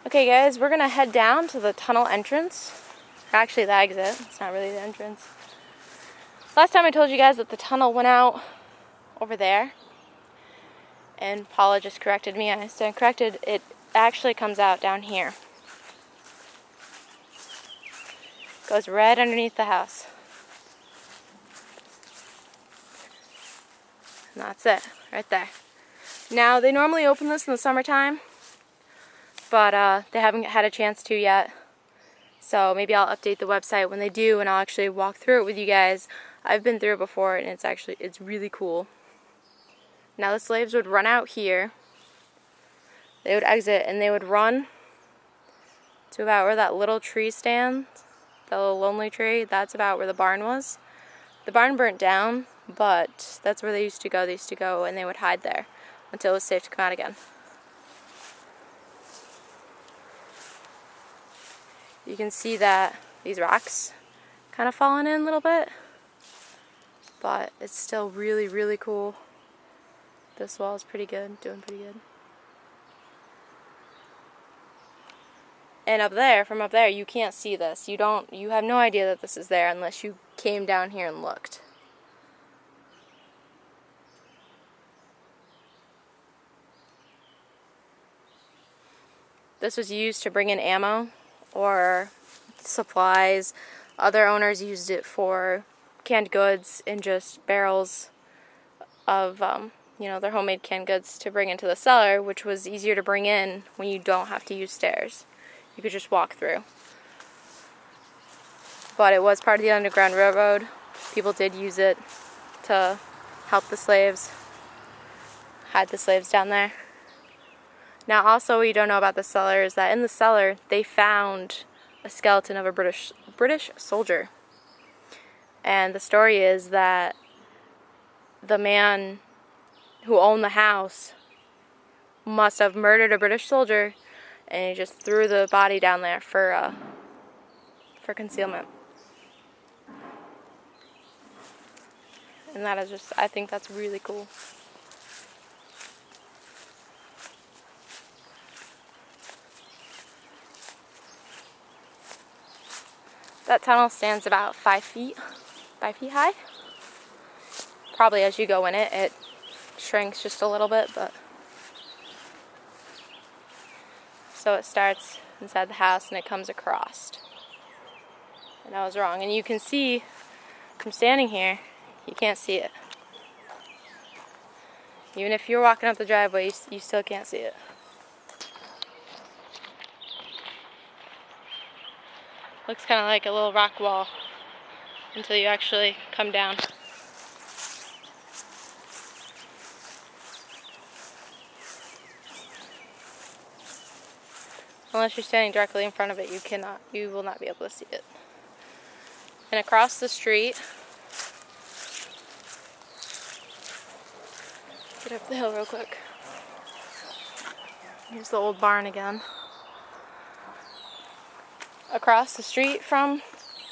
Okay guys, we're gonna head down to the tunnel entrance. Actually the exit, it's not really the entrance. Last time I told you guys that the tunnel went out over there. And Paula just corrected me, I stand corrected. It actually comes out down here. Goes right underneath the house. And that's it, right there. Now, they normally open this in the summertime, but they haven't had a chance to yet. So maybe I'll update the website when they do, and I'll actually walk through it with you guys. I've been through it before, and it's really cool. Now the slaves would run out here. They would exit, and they would run to about where that little tree stands, that little lonely tree. That's about where the barn was. The barn burnt down, but that's where they used to go. They used to go, and they would hide there until it was safe to come out again. You can see that these rocks kind of fallen in a little bit, but it's still really, really cool. This wall is pretty good, doing pretty good. And up there, from up there, you can't see this. You have no idea that this is there unless you came down here and looked. This was used to bring in ammo or supplies. Other owners used it for canned goods and just barrels of their homemade canned goods to bring into the cellar, which was easier to bring in when you don't have to use stairs. You could just walk through. But it was part of the Underground Railroad. People did use it to help the slaves, hide the slaves down there. Now also what you don't know about the cellar is that in the cellar they found a skeleton of a British soldier. And the story is that the man who owned the house must have murdered a British soldier, and he just threw the body down there for concealment. And that is just, I think that's really cool. That tunnel stands about 5 feet high. Probably as you go in it, it shrinks just a little bit, but so it starts inside the house and it comes across. And I was wrong. And you can see from standing here, you can't see it. Even if you're walking up the driveway, you still can't see it. Looks kind of like a little rock wall until you actually come down. Unless you're standing directly in front of it, you will not be able to see it. And across the street, get up the hill real quick. Here's the old barn again. Across the street from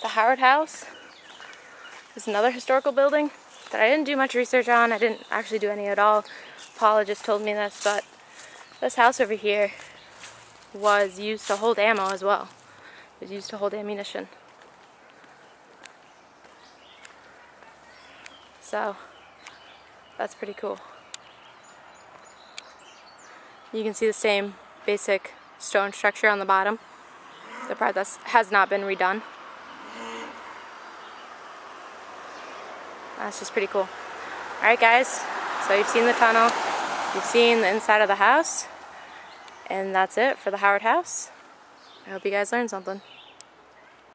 the Howard House is another historical building that I didn't do much research on. I didn't actually do any at all. Paula just told me this, but this house over here was used to hold ammo as well. It was used to hold ammunition. So that's pretty cool. You can see the same basic stone structure on the bottom. The part that has not been redone. That's just pretty cool. Alright guys, so you've seen the tunnel, you've seen the inside of the house, and that's it for the Howard House. I hope you guys learned something.